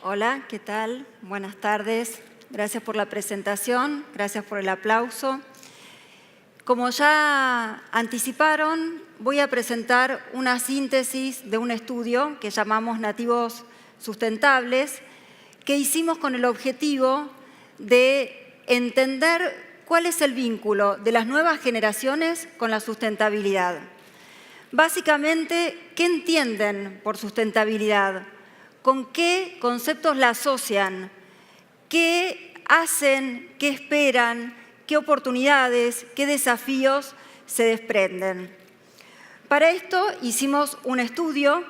Hola, ¿qué tal? Buenas tardes. Gracias por la presentación, gracias por el aplauso. Como ya anticiparon, voy a presentar una síntesis de un estudio que llamamos Nativos Sustentables, que hicimos con el objetivo de entender cuál es el vínculo de las nuevas generaciones con la sustentabilidad. Básicamente, ¿qué entienden por sustentabilidad? ¿Con qué conceptos la asocian? ¿Qué hacen? ¿Qué esperan? ¿Qué oportunidades? ¿Qué desafíos se desprenden? Para esto hicimos un estudio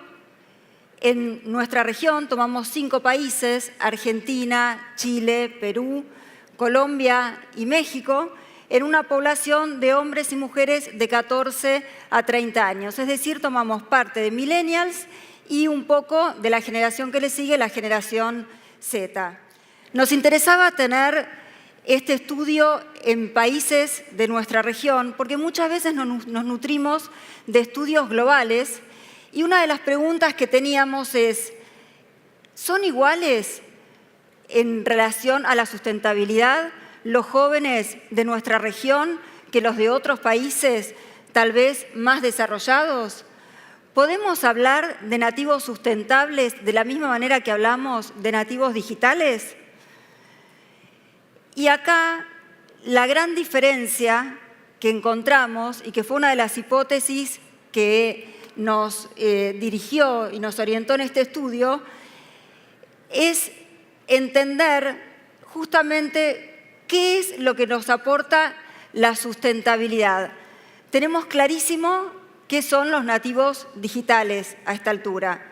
en nuestra región, tomamos 5 países, Argentina, Chile, Perú, Colombia y México, en una población de hombres y mujeres de 14 a 30 años. Es decir, tomamos parte de millennials y un poco de la generación que le sigue, la generación Z. Nos interesaba tener este estudio en países de nuestra región porque muchas veces nos nutrimos de estudios globales y una de las preguntas que teníamos es, ¿son iguales en relación a la sustentabilidad los jóvenes de nuestra región que los de otros países tal vez más desarrollados? ¿Podemos hablar de nativos sustentables de la misma manera que hablamos de nativos digitales? Y acá la gran diferencia que encontramos y que fue una de las hipótesis que nos dirigió y nos orientó en este estudio es entender justamente qué es lo que nos aporta la sustentabilidad. Tenemos clarísimo qué son los nativos digitales a esta altura.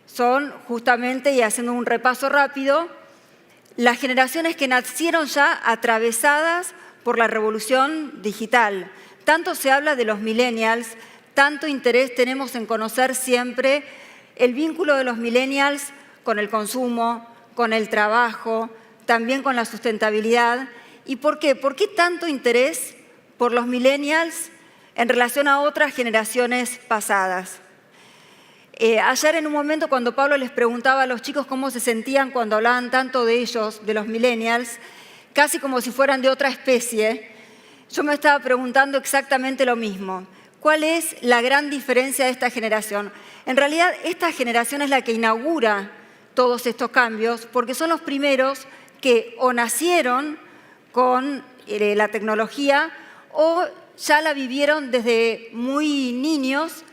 Son justamente, y haciendo un repaso rápido, las generaciones que nacieron ya atravesadas por la revolución digital. Tanto se habla de los millennials, tanto interés tenemos en conocer siempre el vínculo de los millennials con el consumo, con el trabajo, también con la sustentabilidad. ¿Y por qué? ¿Por qué tanto interés por los millennials en relación a otras generaciones pasadas? Ayer en un momento cuando Pablo les preguntaba a los chicos cómo se sentían cuando hablaban tanto de ellos, de los millennials, casi como si fueran de otra especie, yo me estaba preguntando exactamente lo mismo. ¿Cuál es la gran diferencia de esta generación? En realidad, esta generación es la que inaugura todos estos cambios porque son los primeros que o nacieron con la tecnología o ya la vivieron desde muy niños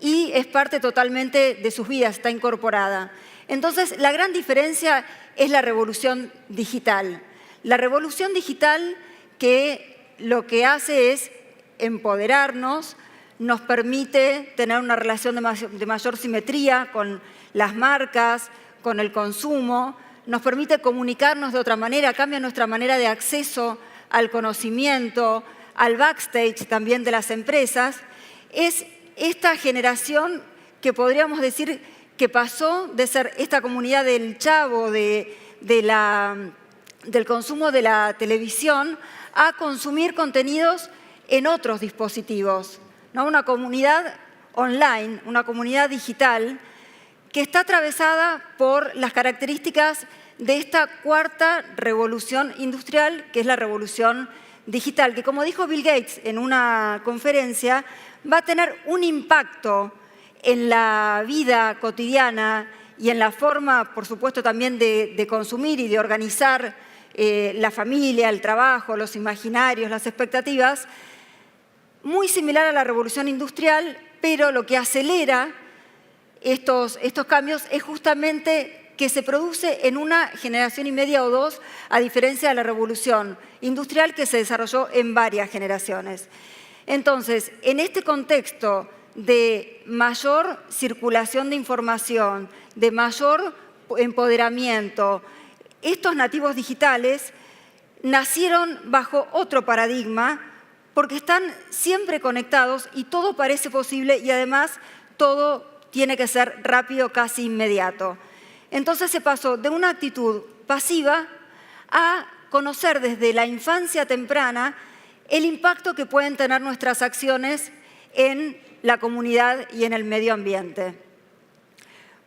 y es parte totalmente de sus vidas, está incorporada. Entonces, la gran diferencia es la revolución digital. La revolución digital que lo que hace es empoderarnos, nos permite tener una relación de mayor simetría con las marcas, con el consumo, nos permite comunicarnos de otra manera, cambia nuestra manera de acceso al conocimiento, al backstage también de las empresas. Es esta generación que podríamos decir que pasó de ser esta comunidad del chavo, del consumo de la televisión, a consumir contenidos en otros dispositivos, ¿no? Una comunidad online, una comunidad digital que está atravesada por las características de esta cuarta revolución industrial, que es la revolución digital, que como dijo Bill Gates en una conferencia, va a tener un impacto en la vida cotidiana y en la forma, por supuesto, también de consumir y de organizar la familia, el trabajo, los imaginarios, las expectativas, muy similar a la revolución industrial, pero lo que acelera estos cambios es justamente que se produce en una generación y media o dos, a diferencia de la revolución industrial que se desarrolló en varias generaciones. Entonces, en este contexto de mayor circulación de información, de mayor empoderamiento, estos nativos digitales nacieron bajo otro paradigma porque están siempre conectados y todo parece posible y además todo tiene que ser rápido, casi inmediato. Entonces se pasó de una actitud pasiva a conocer desde la infancia temprana el impacto que pueden tener nuestras acciones en la comunidad y en el medio ambiente.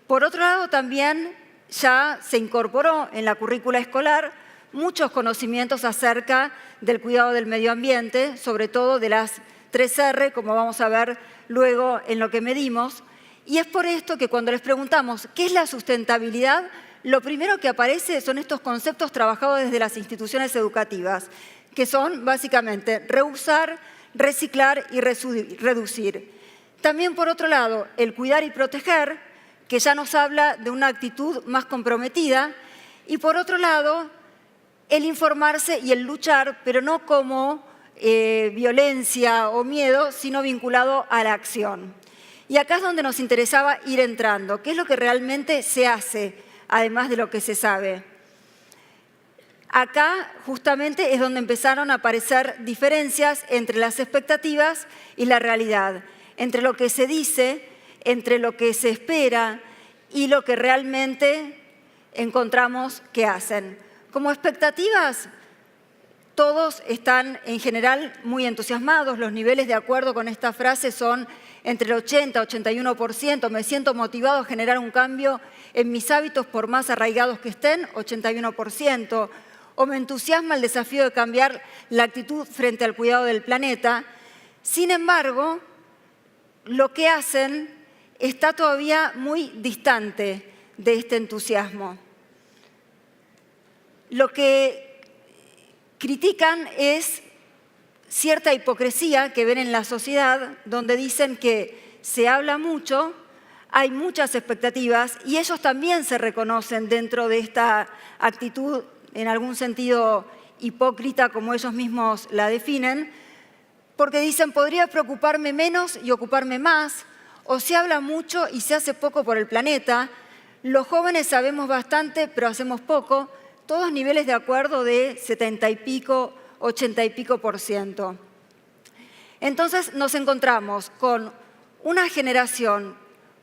Por otro lado, también ya se incorporó en la currícula escolar muchos conocimientos acerca del cuidado del medio ambiente, sobre todo de las 3R, como vamos a ver luego en lo que medimos. Y es por esto que cuando les preguntamos qué es la sustentabilidad, lo primero que aparece son estos conceptos trabajados desde las instituciones educativas, que son básicamente reusar, reciclar y reducir. También, por otro lado, el cuidar y proteger, que ya nos habla de una actitud más comprometida, y por otro lado, el informarse y el luchar, pero no como violencia o miedo, sino vinculado a la acción. Y acá es donde nos interesaba ir entrando. ¿Qué es lo que realmente se hace, además de lo que se sabe? Acá justamente es donde empezaron a aparecer diferencias entre las expectativas y la realidad, entre lo que se dice, entre lo que se espera y lo que realmente encontramos que hacen. Como expectativas, todos están en general muy entusiasmados. Los niveles de acuerdo con esta frase son entre el 80 y 81%. Me siento motivado a generar un cambio en mis hábitos por más arraigados que estén, 81%. O me entusiasma el desafío de cambiar la actitud frente al cuidado del planeta. Sin embargo, lo que hacen está todavía muy distante de este entusiasmo. Lo que critican es cierta hipocresía que ven en la sociedad, donde dicen que se habla mucho, hay muchas expectativas y ellos también se reconocen dentro de esta actitud, en algún sentido hipócrita, como ellos mismos la definen, porque dicen, podría preocuparme menos y ocuparme más, o se habla mucho y se hace poco por el planeta, los jóvenes sabemos bastante, pero hacemos poco, todos niveles de acuerdo de 70 y pico, 80 y pico %. Entonces nos encontramos con una generación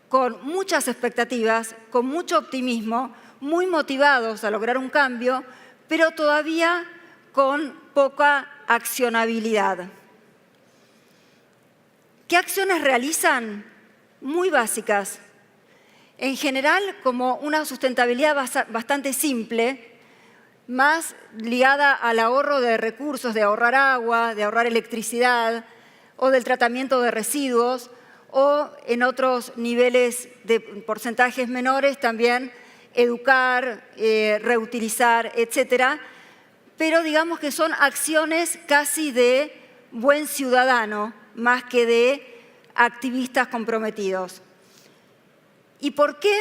con muchas expectativas, con mucho optimismo, muy motivados a lograr un cambio, pero todavía con poca accionabilidad. ¿Qué acciones realizan? Muy básicas. En general, como una sustentabilidad bastante simple, más ligada al ahorro de recursos, de ahorrar agua, de ahorrar electricidad o del tratamiento de residuos, o en otros niveles de porcentajes menores también educar, reutilizar, etcétera. Pero digamos que son acciones casi de buen ciudadano, más que de activistas comprometidos. ¿Y por qué?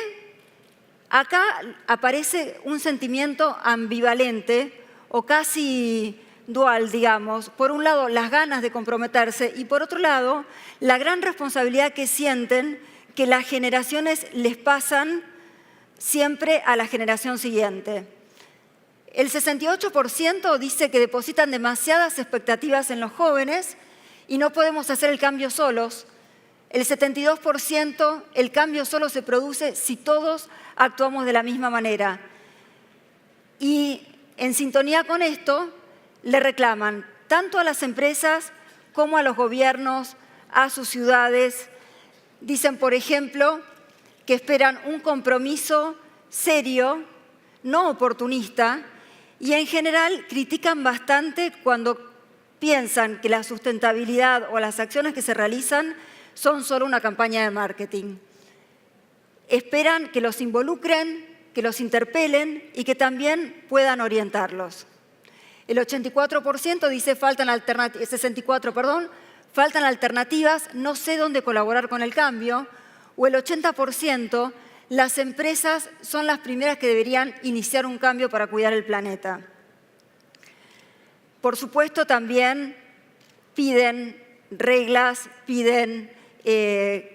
Acá aparece un sentimiento ambivalente o casi dual, digamos. Por un lado, las ganas de comprometerse y por otro lado, la gran responsabilidad que sienten que las generaciones les pasan siempre a la generación siguiente. El 68% dice que depositan demasiadas expectativas en los jóvenes y no podemos hacer el cambio solos. El 72%, el cambio solo se produce si todos actuamos de la misma manera. Y en sintonía con esto, le reclaman tanto a las empresas como a los gobiernos, a sus ciudades. Dicen, por ejemplo, que esperan un compromiso serio, no oportunista, y en general critican bastante cuando piensan que la sustentabilidad o las acciones que se realizan son solo una campaña de marketing. Esperan que los involucren, que los interpelen y que también puedan orientarlos. El 84% dice 64%, faltan alternativas, no sé dónde colaborar con el cambio, o el 80%, las empresas son las primeras que deberían iniciar un cambio para cuidar el planeta. Por supuesto, también piden reglas, piden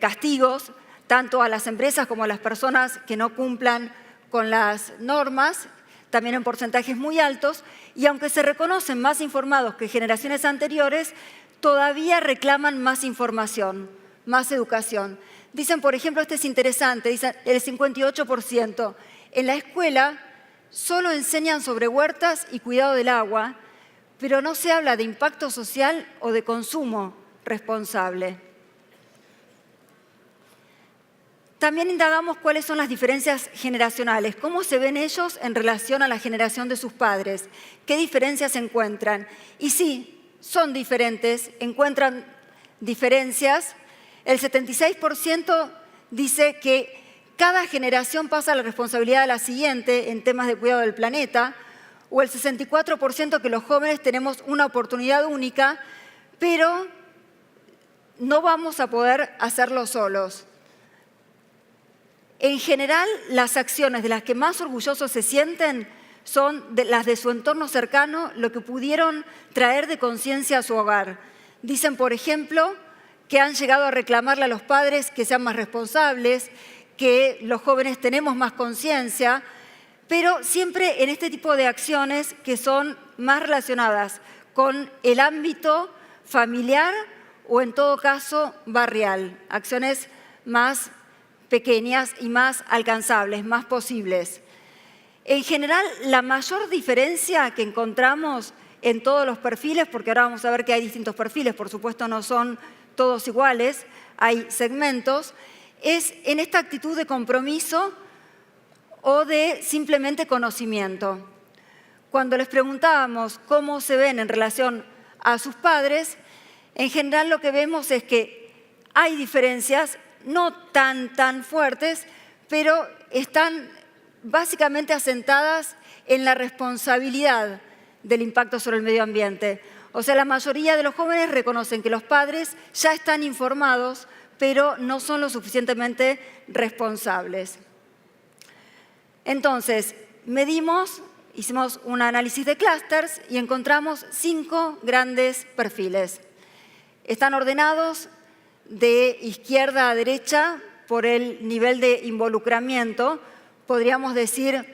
castigos, tanto a las empresas como a las personas que no cumplan con las normas, también en porcentajes muy altos, y aunque se reconocen más informados que generaciones anteriores, todavía reclaman más información, más educación. Dicen, por ejemplo, este es interesante, dicen el 58%, en la escuela solo enseñan sobre huertas y cuidado del agua, pero no se habla de impacto social o de consumo responsable. También indagamos cuáles son las diferencias generacionales, cómo se ven ellos en relación a la generación de sus padres, qué diferencias se encuentran. Y sí, son diferentes, encuentran diferencias. El 76% dice que cada generación pasa la responsabilidad a la siguiente en temas de cuidado del planeta, o el 64% que los jóvenes tenemos una oportunidad única, pero no vamos a poder hacerlo solos. En general, las acciones de las que más orgullosos se sienten son las de su entorno cercano, lo que pudieron traer de conciencia a su hogar. Dicen, por ejemplo, que han llegado a reclamarle a los padres que sean más responsables, que los jóvenes tenemos más conciencia, pero siempre en este tipo de acciones que son más relacionadas con el ámbito familiar o en todo caso barrial, acciones más pequeñas y más alcanzables, más posibles. En general, la mayor diferencia que encontramos en todos los perfiles, porque ahora vamos a ver que hay distintos perfiles, por supuesto no son todos iguales, hay segmentos, es en esta actitud de compromiso o de simplemente conocimiento. Cuando les preguntábamos cómo se ven en relación a sus padres, en general lo que vemos es que hay diferencias, no tan fuertes, pero están básicamente asentadas en la responsabilidad del impacto sobre el medio ambiente. O sea, la mayoría de los jóvenes reconocen que los padres ya están informados, pero no son lo suficientemente responsables. Entonces, hicimos un análisis de clústeres y encontramos 5 grandes perfiles. Están ordenados de izquierda a derecha por el nivel de involucramiento. Podríamos decir,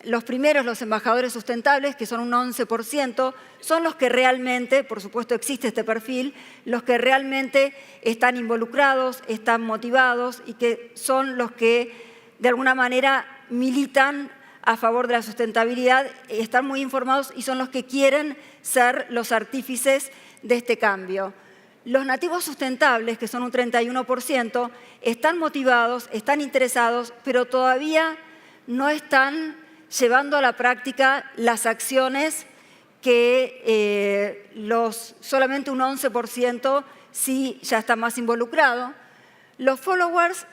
los primeros, los embajadores sustentables, que son un 11%, son los que realmente, por supuesto existe este perfil, los que realmente están involucrados, están motivados y que son los que de alguna manera militan a favor de la sustentabilidad, están muy informados y son los que quieren ser los artífices de este cambio. Los nativos sustentables, que son un 31%, están motivados, están interesados, pero todavía no están llevando a la práctica las acciones que solamente un 11% sí ya está más involucrado. Los followers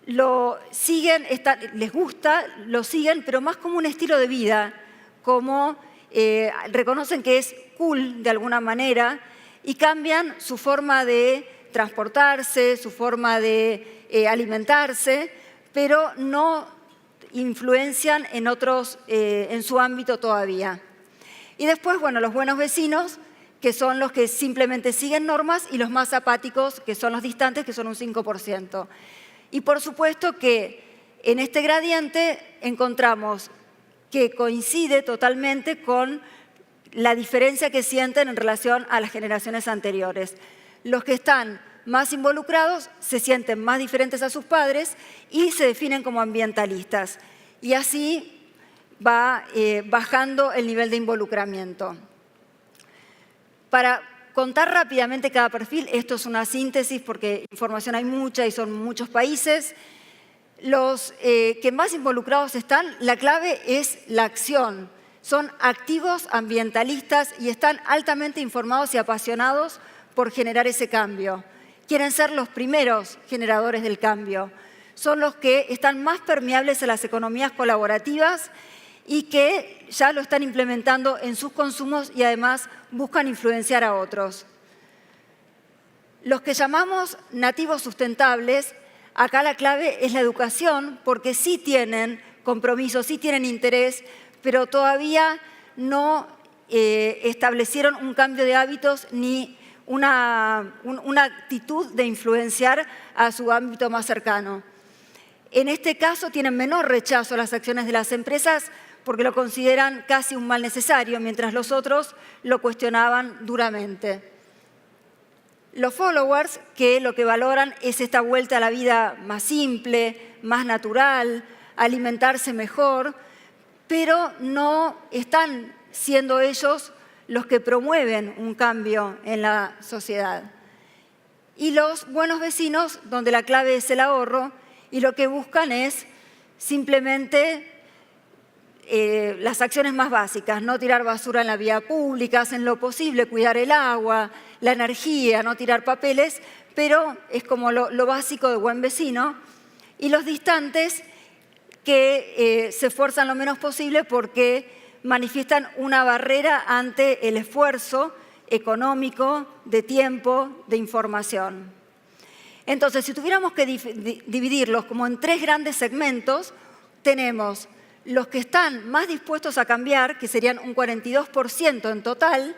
lo siguen, les gusta, lo siguen, pero más como un estilo de vida, como reconocen que es cool de alguna manera y cambian su forma de transportarse, su forma de alimentarse, pero no influencian en su ámbito todavía. Y después, bueno, los buenos vecinos, que son los que simplemente siguen normas, y los más apáticos, que son los distantes, que son un 5%. Y por supuesto que en este gradiente encontramos que coincide totalmente con la diferencia que sienten en relación a las generaciones anteriores. Los que están más involucrados se sienten más diferentes a sus padres y se definen como ambientalistas. Y así va bajando el nivel de involucramiento. Para contar rápidamente cada perfil, esto es una síntesis porque información hay mucha y son muchos países. Los que más involucrados están, la clave es la acción. Son activos ambientalistas y están altamente informados y apasionados por generar ese cambio. Quieren ser los primeros generadores del cambio. Son los que están más permeables a las economías colaborativas y que ya lo están implementando en sus consumos y además buscan influenciar a otros. Los que llamamos nativos sustentables, acá la clave es la educación, porque sí tienen compromiso, sí tienen interés, pero todavía no establecieron un cambio de hábitos ni una actitud de influenciar a su ámbito más cercano. En este caso tienen menor rechazo a las acciones de las empresas porque lo consideran casi un mal necesario, mientras los otros lo cuestionaban duramente. Los followers, que lo que valoran es esta vuelta a la vida más simple, más natural, alimentarse mejor, pero no están siendo ellos los que promueven un cambio en la sociedad. Y los buenos vecinos, donde la clave es el ahorro y lo que buscan es simplemente las acciones más básicas, no tirar basura en la vía pública, hacen lo posible, cuidar el agua, la energía, no tirar papeles, pero es como lo básico de buen vecino. Y los distantes que se esfuerzan lo menos posible porque manifiestan una barrera ante el esfuerzo económico, de tiempo, de información. Entonces, si tuviéramos que dividirlos como en 3 grandes segmentos, tenemos los que están más dispuestos a cambiar, que serían un 42% en total,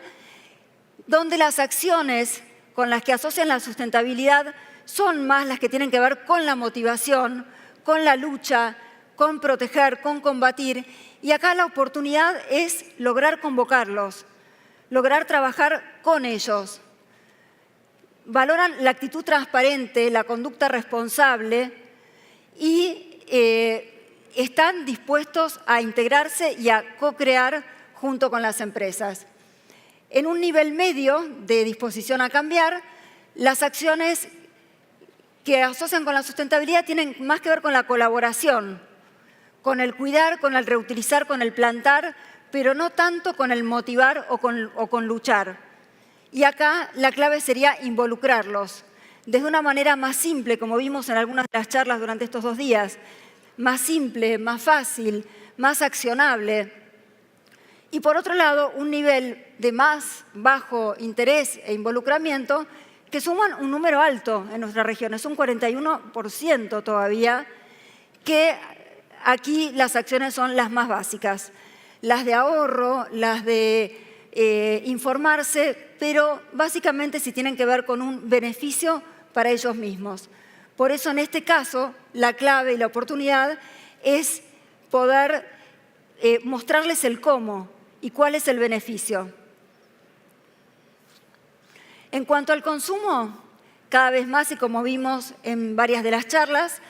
donde las acciones con las que asocian la sustentabilidad son más las que tienen que ver con la motivación, con la lucha, con proteger, con combatir. Y acá la oportunidad es lograr convocarlos, lograr trabajar con ellos. Valoran la actitud transparente, la conducta responsable y están dispuestos a integrarse y a co-crear junto con las empresas. En un nivel medio de disposición a cambiar, las acciones que asocian con la sustentabilidad tienen más que ver con la colaboración, con el cuidar, con el reutilizar, con el plantar, pero no tanto con el motivar o con luchar. Y acá la clave sería involucrarlos desde una manera más simple, como vimos en algunas de las charlas durante estos 2 días, más simple, más fácil, más accionable. Y por otro lado, un nivel de más bajo interés e involucramiento que suman un número alto en nuestra región, es un 41% todavía, que aquí las acciones son las más básicas, las de ahorro, las de informarse, pero básicamente si tienen que ver con un beneficio para ellos mismos. Por eso en este caso la clave y la oportunidad es poder mostrarles el cómo y cuál es el beneficio. En cuanto al consumo, cada vez más, y como vimos en varias de las charlas,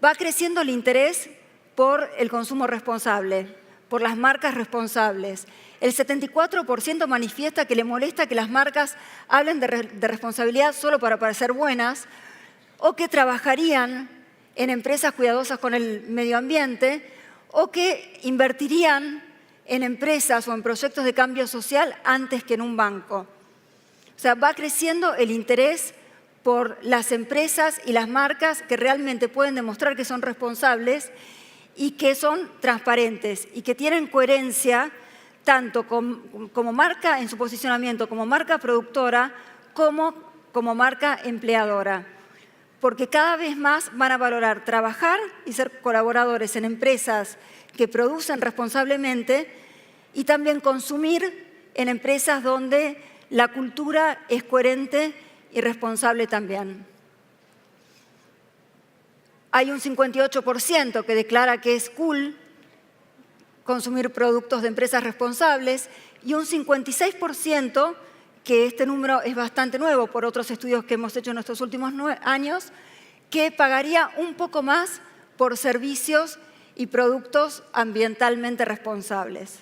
va creciendo el interés por el consumo responsable, por las marcas responsables. El 74% manifiesta que le molesta que las marcas hablen de responsabilidad solo para parecer buenas o que trabajarían en empresas cuidadosas con el medio ambiente o que invertirían en empresas o en proyectos de cambio social antes que en un banco. O sea, va creciendo el interés por las empresas y las marcas que realmente pueden demostrar que son responsables y que son transparentes y que tienen coherencia tanto como marca en su posicionamiento, como marca productora, como marca empleadora. Porque cada vez más van a valorar trabajar y ser colaboradores en empresas que producen responsablemente y también consumir en empresas donde la cultura es coherente y responsable también. Hay un 58% que declara que es cool consumir productos de empresas responsables y un 56%, que este número es bastante nuevo por otros estudios que hemos hecho en estos últimos años, que pagaría un poco más por servicios y productos ambientalmente responsables.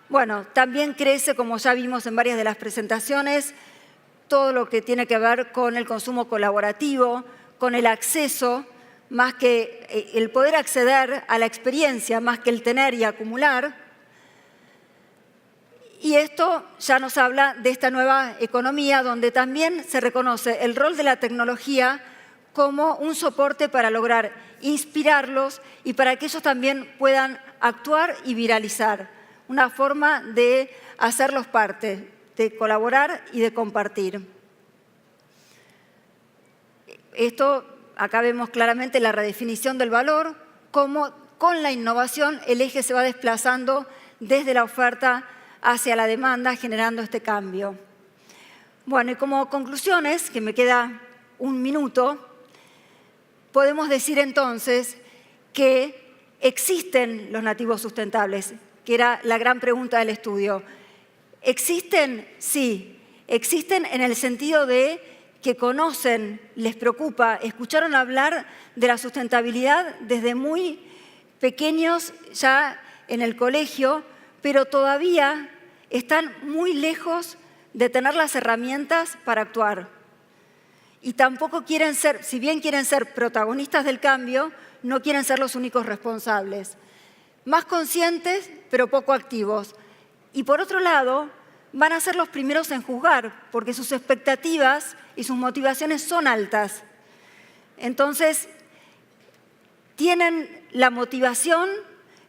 Bueno, también crece, como ya vimos en varias de las presentaciones, todo lo que tiene que ver con el consumo colaborativo, con el acceso, más que el poder acceder a la experiencia, más que el tener y acumular. Y esto ya nos habla de esta nueva economía donde también se reconoce el rol de la tecnología como un soporte para lograr inspirarlos y para que ellos también puedan actuar y viralizar. Una forma de hacerlos parte, de colaborar y de compartir. Esto, acá vemos claramente la redefinición del valor, cómo con la innovación el eje se va desplazando desde la oferta hacia la demanda, generando este cambio. Bueno, y como conclusiones, que me queda un minuto, podemos decir entonces que existen los nativos sustentables, que era la gran pregunta del estudio. ¿Existen? Sí. Existen en el sentido de que conocen, les preocupa, escucharon hablar de la sustentabilidad desde muy pequeños ya en el colegio, pero todavía están muy lejos de tener las herramientas para actuar. y tampoco quieren ser, si bien quieren ser protagonistas del cambio, no quieren ser los únicos responsables. Más conscientes, pero poco activos. Y por otro lado, van a ser los primeros en juzgar, porque sus expectativas y sus motivaciones son altas. Entonces, tienen la motivación,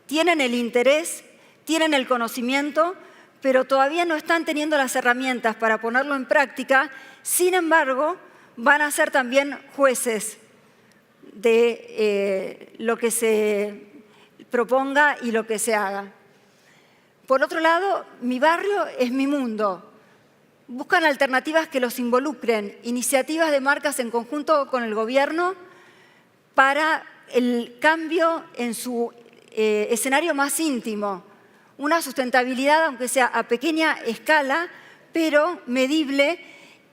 tienen el interés, tienen el conocimiento, pero todavía no están teniendo las herramientas para ponerlo en práctica. Sin embargo, van a ser también jueces de lo que se proponga y lo que se haga. Por otro lado, mi barrio es mi mundo. Buscan alternativas que los involucren, iniciativas de marcas en conjunto con el gobierno para el cambio en su escenario más íntimo. Una sustentabilidad, aunque sea a pequeña escala, pero medible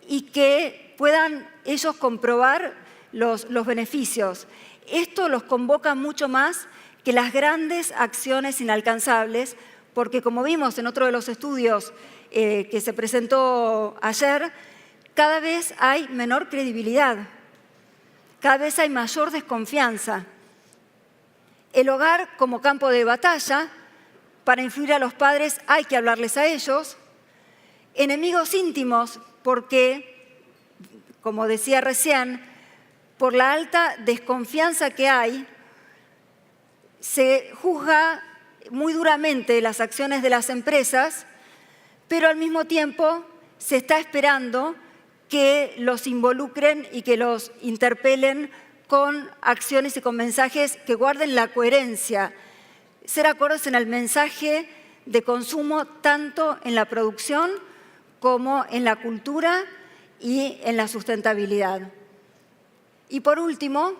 y que puedan ellos comprobar los beneficios. Esto los convoca mucho más que las grandes acciones inalcanzables, porque como vimos en otro de los estudios que se presentó ayer, cada vez hay menor credibilidad, cada vez hay mayor desconfianza. El hogar como campo de batalla, para influir a los padres hay que hablarles a ellos. Enemigos íntimos, porque, como decía recién, por la alta desconfianza que hay, se juzga muy duramente las acciones de las empresas, pero al mismo tiempo se está esperando que los involucren y que los interpelen con acciones y con mensajes que guarden la coherencia, ser acordes en el mensaje de consumo tanto en la producción como en la cultura y en la sustentabilidad. Y por último,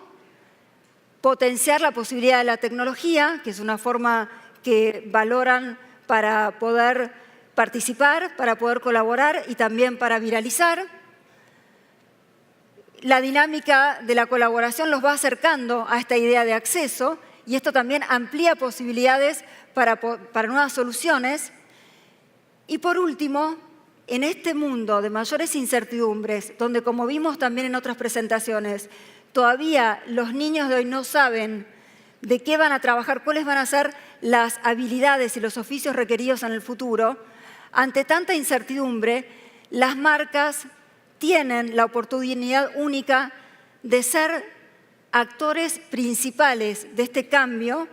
potenciar la posibilidad de la tecnología, que es una forma que valoran para poder participar, para poder colaborar y también para viralizar. La dinámica de la colaboración los va acercando a esta idea de acceso y esto también amplía posibilidades para nuevas soluciones. Y por último, en este mundo de mayores incertidumbres, donde como vimos también en otras presentaciones, todavía los niños de hoy no saben de qué van a trabajar, cuáles van a ser las habilidades y los oficios requeridos en el futuro, ante tanta incertidumbre, las marcas tienen la oportunidad única de ser actores principales de este cambio,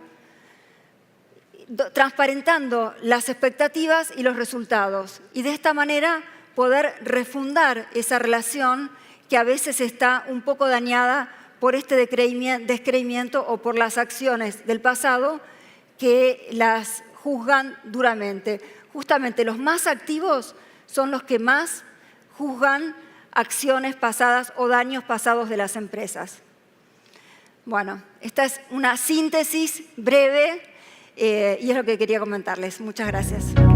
transparentando las expectativas y los resultados. Y de esta manera poder refundar esa relación que a veces está un poco dañada por este descreimiento o por las acciones del pasado que las juzgan duramente. Justamente los más activos son los que más juzgan acciones pasadas o daños pasados de las empresas. Bueno, esta es una síntesis breve y es lo que quería comentarles. Muchas gracias.